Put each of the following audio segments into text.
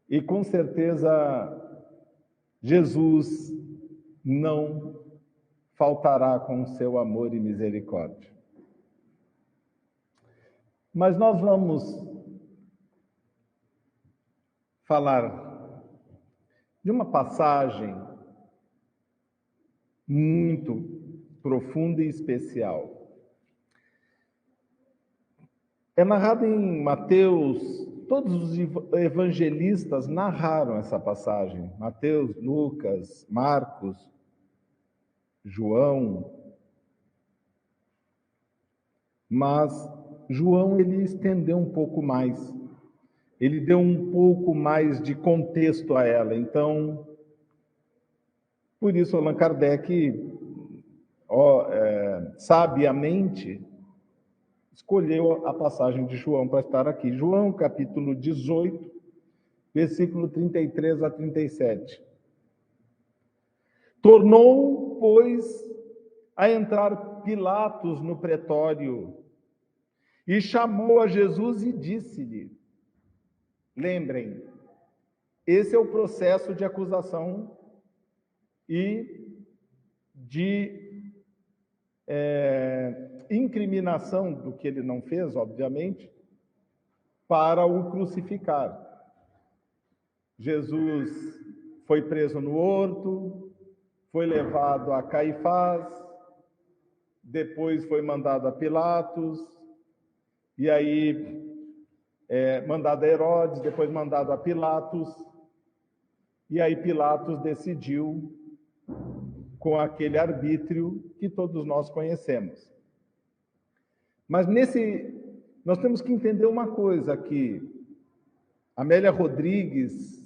E com certeza Jesus não faltará com o seu amor e misericórdia. Mas nós vamos falar de uma passagem muito profunda e especial. É narrado em Mateus, todos os evangelistas narraram essa passagem. Mateus, Lucas, Marcos, João. Mas João, ele estendeu um pouco mais. Ele deu um pouco mais de contexto a ela. Então, por isso Allan Kardec, sabiamente, escolheu a passagem de João para estar aqui. João, capítulo 18, versículo 33 a 37. Tornou, pois, a entrar Pilatos no pretório e chamou a Jesus e disse-lhe, lembrem, esse é o processo de acusação e de incriminação do que ele não fez, obviamente, para o crucificar. Jesus foi preso no horto, foi levado a Caifás, depois foi mandado a Pilatos, e aí mandado a Herodes, depois mandado a Pilatos, e aí Pilatos decidiu com aquele arbítrio que todos nós conhecemos. Mas nós temos que entender uma coisa aqui. Amélia Rodrigues,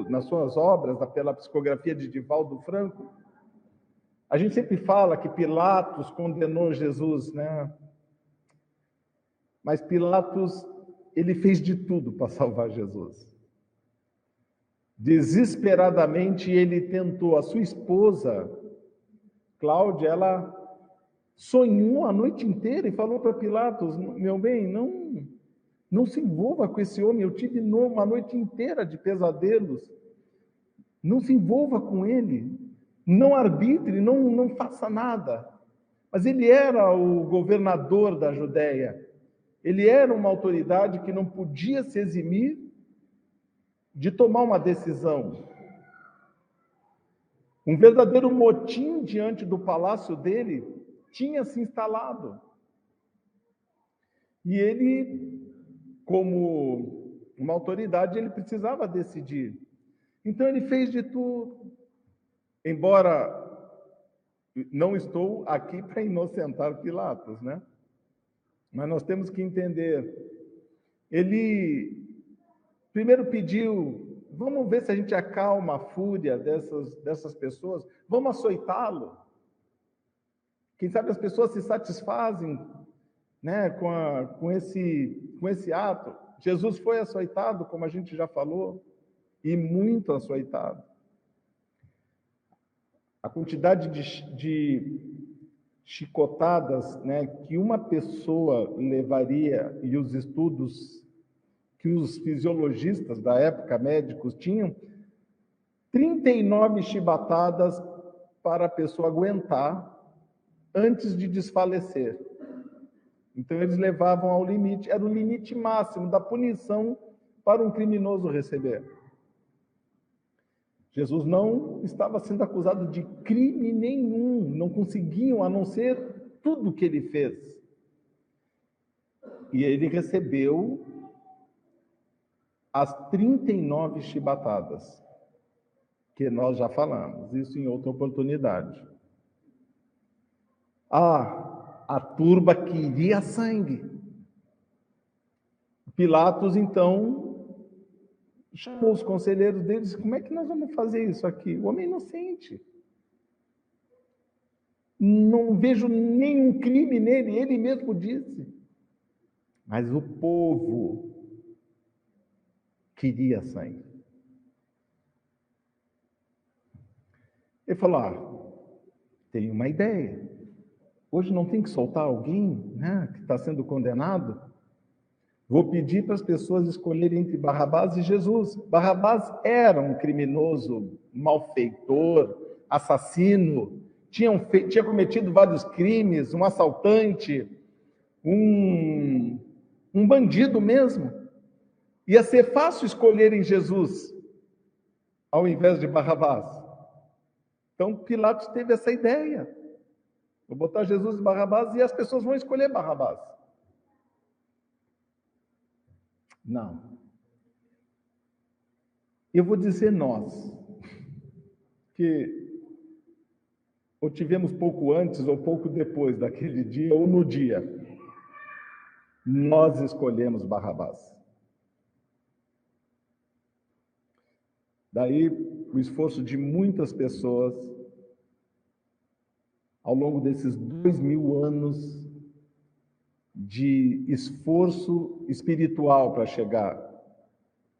nas suas obras, pela psicografia de Divaldo Franco, a gente sempre fala que Pilatos condenou Jesus, né? Mas Pilatos, ele fez de tudo para salvar Jesus. Desesperadamente ele tentou. A sua esposa, Cláudia, ela sonhou a noite inteira e falou para Pilatos, meu bem, não se envolva com esse homem, eu tive uma noite inteira de pesadelos, não se envolva com ele, não arbitre, não faça nada. Mas ele era o governador da Judéia, ele era uma autoridade que não podia se eximir de tomar uma decisão. Um verdadeiro motim diante do palácio dele tinha se instalado. E ele, como uma autoridade, ele precisava decidir. Então ele fez de tudo. Embora não estou aqui para inocentar Pilatos, né? Mas nós temos que entender. Ele primeiro pediu, vamos ver se a gente acalma a fúria dessas pessoas, vamos açoitá-lo. Quem sabe as pessoas se satisfazem, né, com esse ato. Jesus foi açoitado, como a gente já falou, e muito açoitado. A quantidade de chicotadas, né, que uma pessoa levaria, e os estudos que os fisiologistas da época, médicos, tinham, 39 chibatadas para a pessoa aguentar antes de desfalecer. Então eles levavam ao limite, era o limite máximo da punição para um criminoso receber. Jesus não estava sendo acusado de crime nenhum, não conseguiam, a não ser tudo que ele fez. E ele recebeu as 39 chibatadas, que nós já falamos, isso em outra oportunidade. A turba queria sangue. Pilatos, então, chamou os conselheiros deles e disse, como é que nós vamos fazer isso aqui? O homem é inocente. Não vejo nenhum crime nele, ele mesmo disse. Mas o povo queria sangue. Ele falou, tem uma ideia. Hoje não tem que soltar alguém, né, que está sendo condenado? Vou pedir para as pessoas escolherem entre Barrabás e Jesus. Barrabás era um criminoso, malfeitor, assassino, tinha cometido vários crimes, um assaltante, um bandido mesmo. Ia ser fácil escolher em Jesus ao invés de Barrabás. Então Pilatos teve essa ideia. Vou botar Jesus e Barrabás e as pessoas vão escolher Barrabás. Não. Eu vou dizer nós, que ou tivemos pouco antes ou pouco depois daquele dia, ou no dia, nós escolhemos Barrabás. Daí o esforço de muitas pessoas, ao longo desses 2000 anos de esforço espiritual para chegar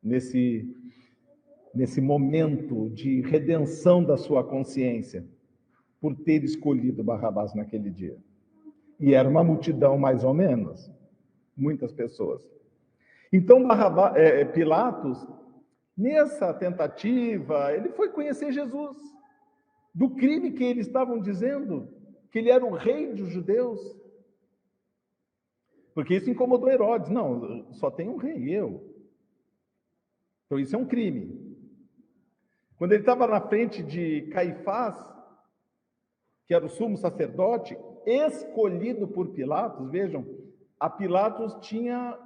nesse momento de redenção da sua consciência, por ter escolhido Barrabás naquele dia. E era uma multidão, mais ou menos, muitas pessoas. Então, Pilatos, nessa tentativa, ele foi conhecer Jesus, do crime que eles estavam dizendo, que ele era o rei dos judeus. Porque isso incomodou Herodes. Não, só tem um rei, eu. Então isso é um crime. Quando ele estava na frente de Caifás, que era o sumo sacerdote, escolhido por Pilatos, vejam, Pilatos tinha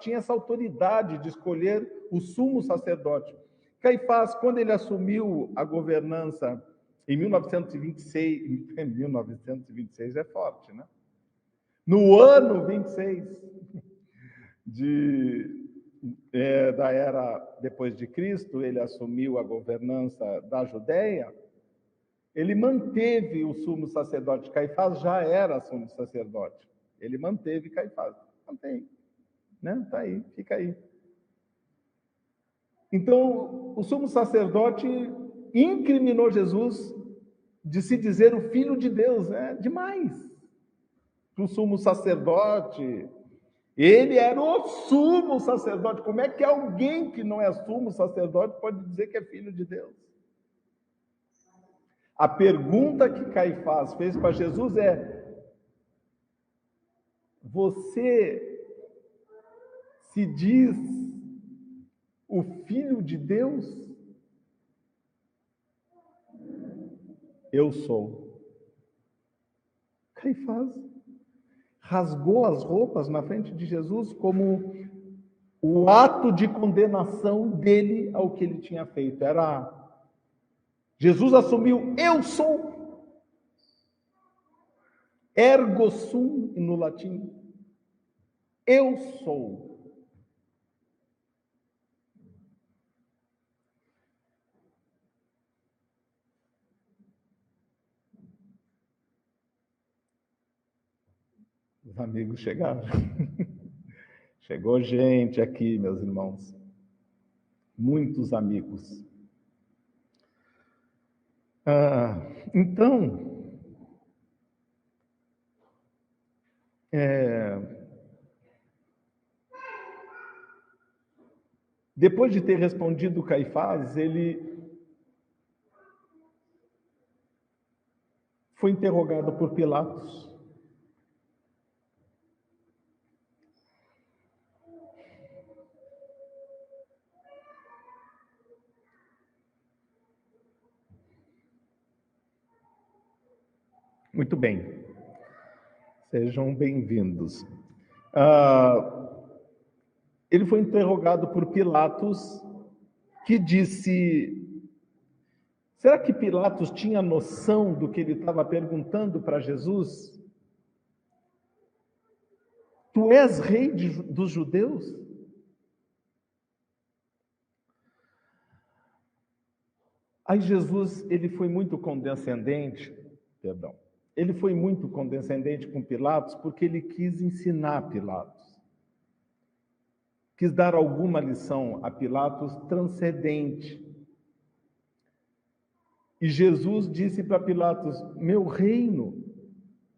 essa autoridade de escolher o sumo sacerdote. Caifás, quando ele assumiu a governança em 1926 é forte, né? No ano 26 da era depois de Cristo, ele assumiu a governança da Judéia. Ele manteve o sumo sacerdote. Caifás já era sumo sacerdote. Ele manteve Caifás. Mantém, né? Tá aí, fica aí. Então, o sumo sacerdote incriminou Jesus de se dizer o Filho de Deus. É demais. Para o sumo sacerdote, ele era o sumo sacerdote. Como é que alguém que não é sumo sacerdote pode dizer que é filho de Deus? A pergunta que Caifás fez para Jesus é: você se diz o Filho de Deus? Eu sou. Caifás rasgou as roupas na frente de Jesus como o ato de condenação dele ao que ele tinha feito. Jesus assumiu: eu sou. Ergo sum no latim. Eu sou. Os amigos chegaram. Chegou gente aqui, meus irmãos. Muitos amigos. Então, depois de ter respondido Caifás, ele foi interrogado por Pilatos. Muito bem. Sejam bem-vindos. Ele foi interrogado por Pilatos, que disse: será que Pilatos tinha noção do que ele estava perguntando para Jesus? Tu és rei dos judeus? Aí Jesus, ele foi muito condescendente, ele foi muito condescendente com Pilatos porque ele quis ensinar Pilatos. Quis dar alguma lição a Pilatos transcendente. E Jesus disse para Pilatos: meu reino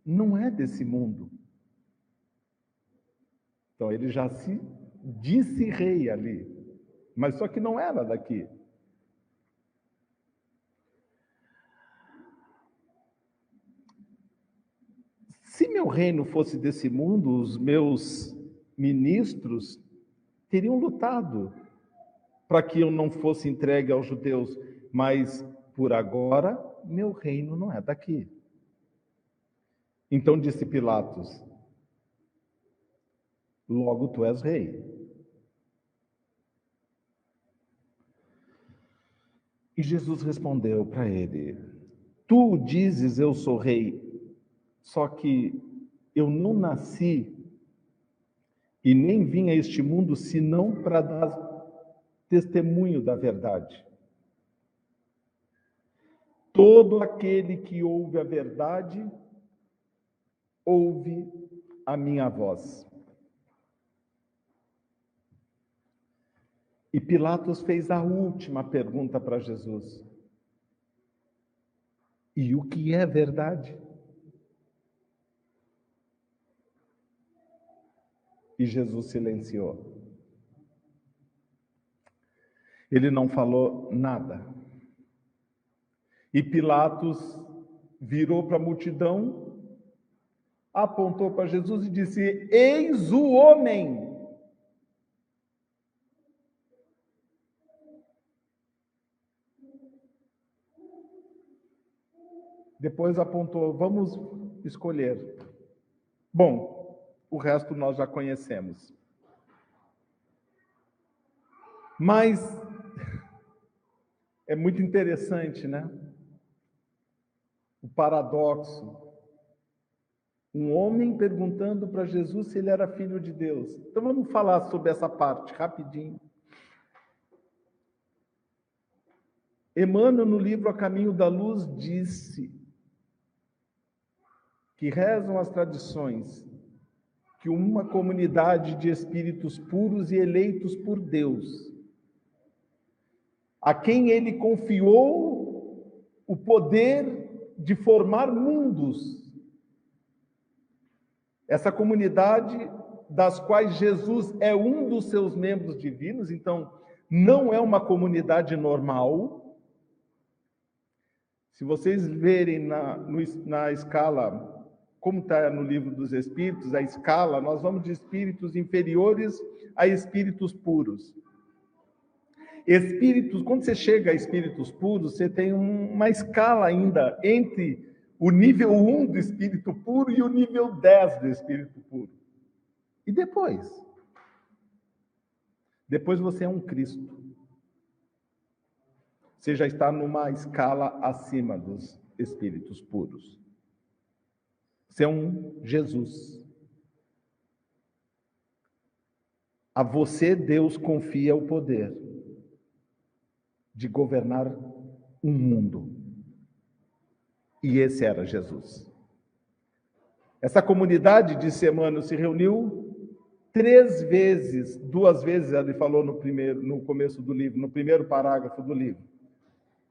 não é desse mundo. Então ele já se disse rei ali, mas só que não era daqui. Se meu reino fosse desse mundo, os meus ministros teriam lutado para que eu não fosse entregue aos judeus, mas por agora meu reino não é daqui. Então disse Pilatos: logo tu és rei. E Jesus respondeu para ele: tu dizes eu sou rei, só que eu não nasci e nem vim a este mundo senão para dar testemunho da verdade. Todo aquele que ouve a verdade, ouve a minha voz. E Pilatos fez a última pergunta para Jesus: e o que é verdade? E Jesus silenciou. Ele não falou nada. E Pilatos virou para a multidão, apontou para Jesus e disse: eis o homem. Depois apontou: vamos escolher. Bom, o resto nós já conhecemos. Mas é muito interessante, né? O paradoxo. Um homem perguntando para Jesus se ele era filho de Deus. Então vamos falar sobre essa parte rapidinho. Emmanuel, no livro A Caminho da Luz, disse que rezam as tradições que uma comunidade de espíritos puros e eleitos por Deus, a quem ele confiou o poder de formar mundos. Essa comunidade, das quais Jesus é um dos seus membros divinos, então não é uma comunidade normal. Se vocês verem na escala, como está no livro dos Espíritos, a escala, nós vamos de espíritos inferiores a espíritos puros. Espíritos, quando você chega a espíritos puros, você tem uma escala ainda entre o nível 1 do espírito puro e o nível 10 do espírito puro. E depois? Depois você é um Cristo. Você já está numa escala acima dos espíritos puros. Você é um Jesus. A você Deus confia o poder de governar um mundo. E esse era Jesus. Essa comunidade, disse Emmanuel, se reuniu 3 vezes, 2 vezes ele falou no começo do livro, no primeiro parágrafo do livro.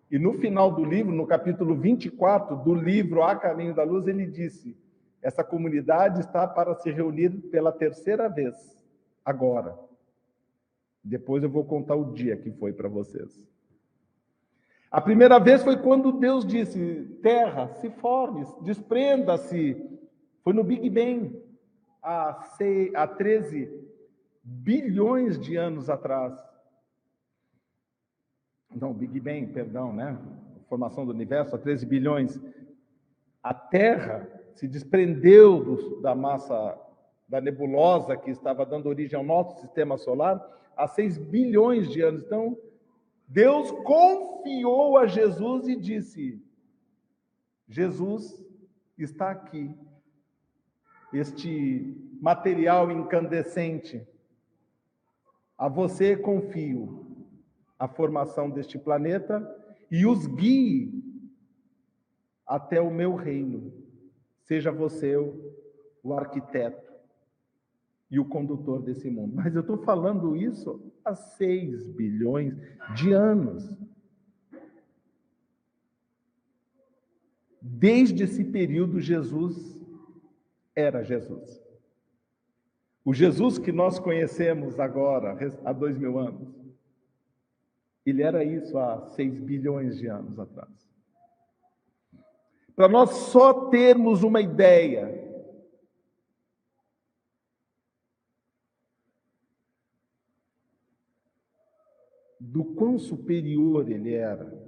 E no final do livro, no capítulo 24 do livro A Caminho da Luz, ele disse: essa comunidade está para se reunir pela 3ª vez, agora. Depois eu vou contar o dia que foi para vocês. A primeira vez foi quando Deus disse: terra, se forme, desprenda-se. Foi no Big Bang, há 13 bilhões de anos atrás. Não, Big Bang, perdão, né? Formação do universo, há 13 bilhões. A Terra se desprendeu da massa da nebulosa que estava dando origem ao nosso sistema solar há 6 bilhões de anos. Então, Deus confiou a Jesus e disse: Jesus está aqui. Este material incandescente, a você confio a formação deste planeta e os guie até o meu reino. Seja você o arquiteto e o condutor desse mundo. Mas eu estou falando isso há 6 bilhões de anos. Desde esse período, Jesus era Jesus. O Jesus que nós conhecemos agora, há 2000 anos, ele era isso há 6 bilhões de anos atrás. Para nós só termos uma ideia do quão superior ele era,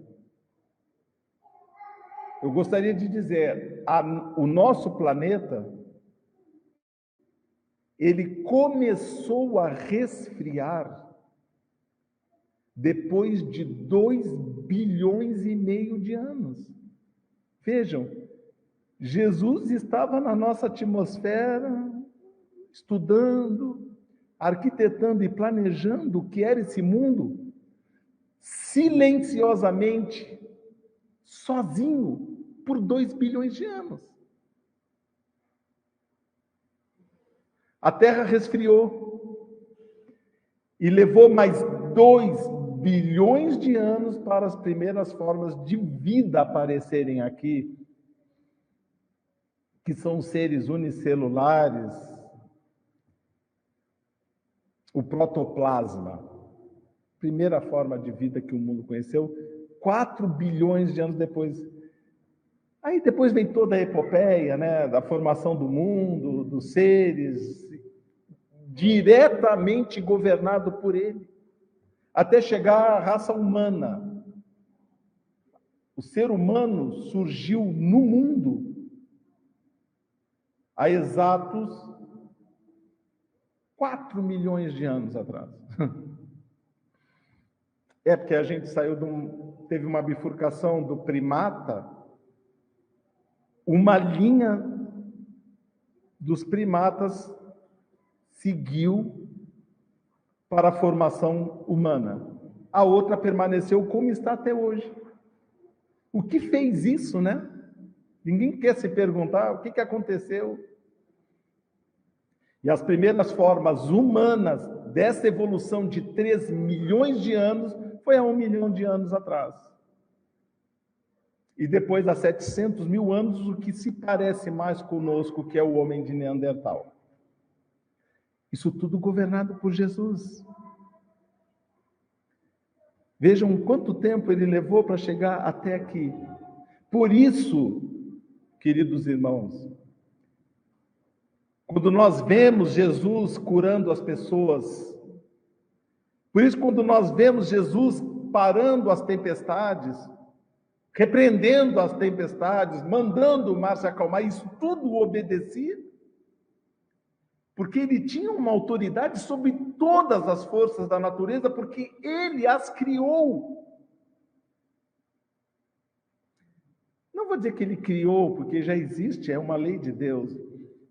eu gostaria de dizer, o nosso planeta, ele começou a resfriar depois de 2 bilhões e meio de anos. Vejam, Jesus estava na nossa atmosfera, estudando, arquitetando e planejando o que era esse mundo, silenciosamente, sozinho, por 2 bilhões de anos. A Terra resfriou e levou mais 2 bilhões de anos para as primeiras formas de vida aparecerem aqui, que são seres unicelulares, o protoplasma, primeira forma de vida que o mundo conheceu, 4 bilhões de anos depois. Aí depois vem toda a epopeia, né, da formação do mundo, dos seres, diretamente governado por ele, até chegar à raça humana. O ser humano surgiu no mundo há exatos 4 milhões de anos atrás. É porque a gente teve uma bifurcação do primata, uma linha dos primatas seguiu para a formação humana. A outra permaneceu como está até hoje. O que fez isso, né? Ninguém quer se perguntar o que aconteceu. E as primeiras formas humanas dessa evolução de 3 milhões de anos foi há 1 milhão de anos atrás. E depois, há 700 mil anos, o que se parece mais conosco, que é o homem de Neandertal. Isso tudo governado por Jesus. Vejam quanto tempo ele levou para chegar até aqui. Por isso, queridos irmãos, quando nós vemos Jesus curando as pessoas, por isso, quando nós vemos Jesus parando as tempestades, repreendendo as tempestades, mandando o mar se acalmar, isso tudo obedecia, porque ele tinha uma autoridade sobre todas as forças da natureza, porque ele as criou. Não vou dizer que ele criou, porque já existe, é uma lei de Deus,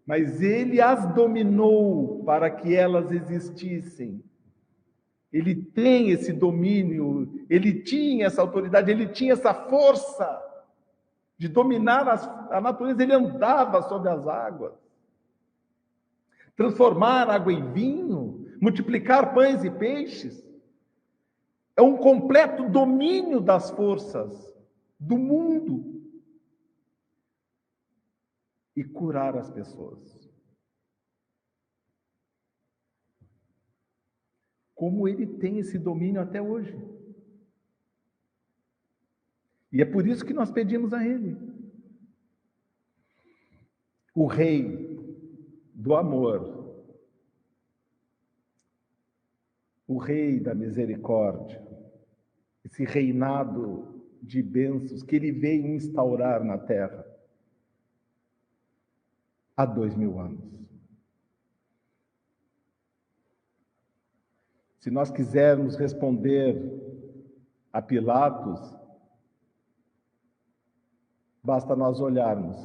mas ele as dominou para que elas existissem. Ele tem esse domínio, ele tinha essa autoridade, ele tinha essa força de dominar a natureza, ele andava sobre as águas. Transformar água em vinho, multiplicar pães e peixes. É um completo domínio das forças do mundo. E curar as pessoas. Como ele tem esse domínio até hoje. E é por isso que nós pedimos a ele. O Rei do amor, o Rei da misericórdia, esse reinado de bênçãos que ele veio instaurar na terra há 2000 anos. Se nós quisermos responder a Pilatos, basta nós olharmos.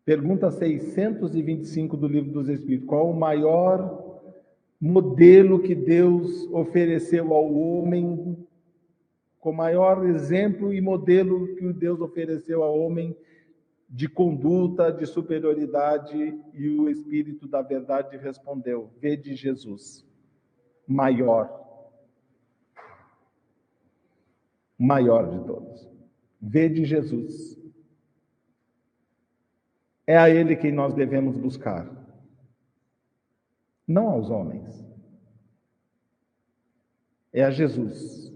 Pergunta 625 do Livro dos Espíritos. Qual o maior modelo que Deus ofereceu ao homem? Qual o maior exemplo e modelo que Deus ofereceu ao homem de conduta, de superioridade? E o Espírito da Verdade respondeu: vede Jesus. Maior de todos. Vede Jesus. É a ele quem nós devemos buscar. não aos homens. É a Jesus.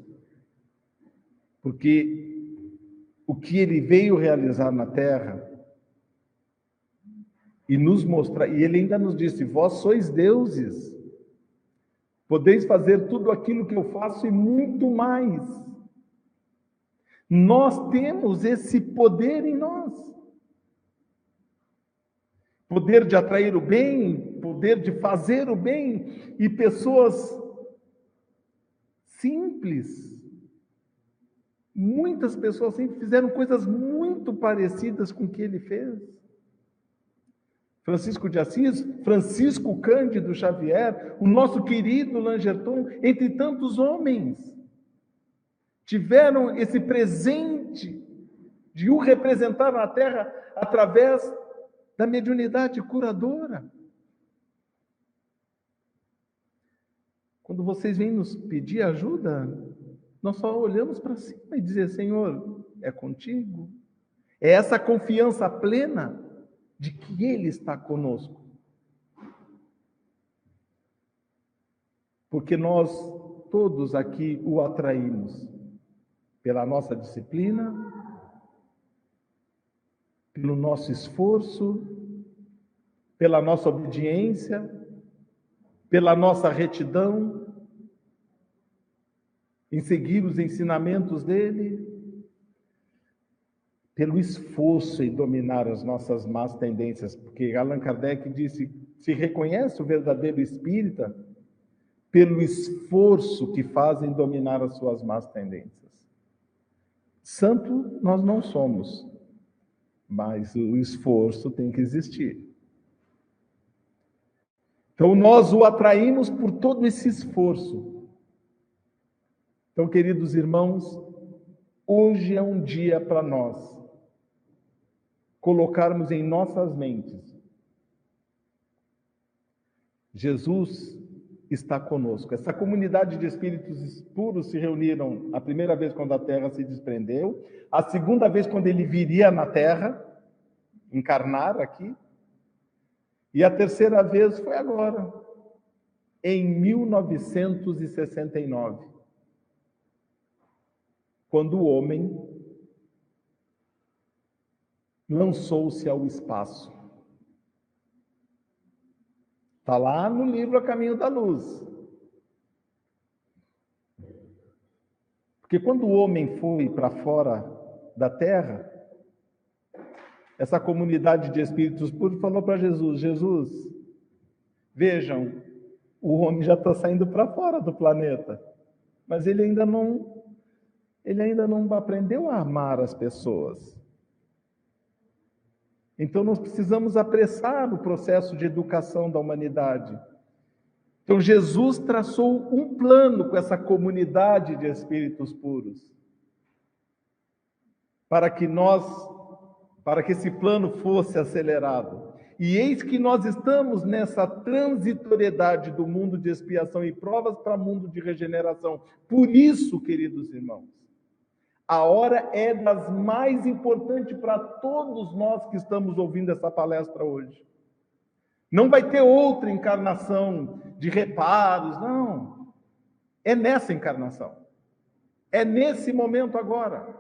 Porque o que ele veio realizar na terra e nos mostrar, e ele ainda nos disse: vós sois deuses, podeis fazer tudo aquilo que eu faço e muito mais. Nós temos esse poder em nós. Poder de atrair o bem, poder de fazer o bem, e pessoas simples, muitas pessoas simples fizeram coisas muito parecidas com o que ele fez. Francisco de Assis, Francisco Cândido Xavier, o nosso querido Langerton, entre tantos homens, tiveram esse presente de o representar na Terra através da mediunidade curadora. Quando vocês vêm nos pedir ajuda, nós só olhamos para cima e dizer: Senhor, é contigo. É essa confiança plena de que Ele está conosco. Porque nós todos aqui o atraímos pela nossa disciplina, pelo nosso esforço, pela nossa obediência, pela nossa retidão em seguir os ensinamentos dele, pelo esforço em dominar as nossas más tendências, porque Allan Kardec disse: se reconhece o verdadeiro espírita pelo esforço que faz em dominar as suas más tendências. Santo nós não somos, mas o esforço tem que existir. Então nós o atraímos por todo esse esforço. Então, queridos irmãos, hoje é um dia para nós colocarmos em nossas mentes: Jesus está conosco. Essa comunidade de espíritos puros se reuniram a primeira vez quando a Terra se desprendeu, a segunda vez quando ele viria na Terra, encarnar aqui, e a terceira vez foi agora, em 1969, quando o homem lançou-se ao espaço. Está lá no livro A Caminho da Luz. Porque quando o homem foi para fora da Terra, essa comunidade de espíritos puros falou para Jesus: Jesus, vejam, o homem já está saindo para fora do planeta, mas ele ainda não aprendeu a amar as pessoas. Então nós precisamos apressar o processo de educação da humanidade. Então Jesus traçou um plano com essa comunidade de espíritos puros, para que esse plano fosse acelerado. E eis que nós estamos nessa transitoriedade do mundo de expiação e provas para o mundo de regeneração. Por isso, queridos irmãos, a hora é das mais importantes para todos nós que estamos ouvindo essa palestra hoje. Não vai ter outra encarnação de reparos, não. É nessa encarnação. É nesse momento agora.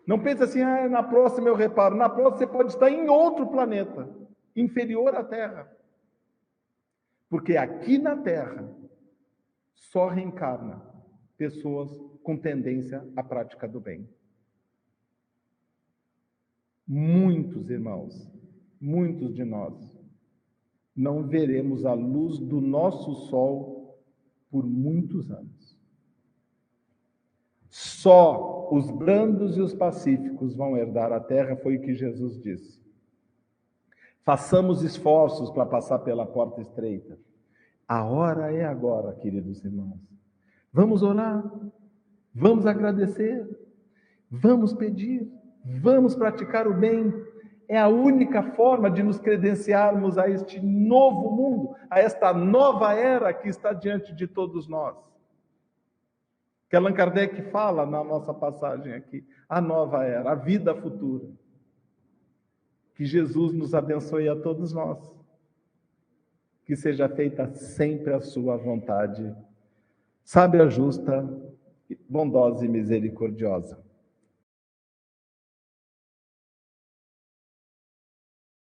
Não pense assim: na próxima eu reparo. Na próxima você pode estar em outro planeta, inferior à Terra. Porque aqui na Terra só reencarna pessoas com tendência à prática do bem. Muitos irmãos, muitos de nós, não veremos a luz do nosso sol por muitos anos. Só os brandos e os pacíficos vão herdar a terra, foi o que Jesus disse. Façamos esforços para passar pela porta estreita. A hora é agora, queridos irmãos. Vamos orar, vamos agradecer, vamos pedir, vamos praticar o bem. É a única forma de nos credenciarmos a este novo mundo, a esta nova era que está diante de todos nós. Que Allan Kardec fala na nossa passagem aqui, a nova era, a vida futura. Que Jesus nos abençoe a todos nós. que seja feita sempre a sua vontade, sábia, justa, bondosa e misericordiosa.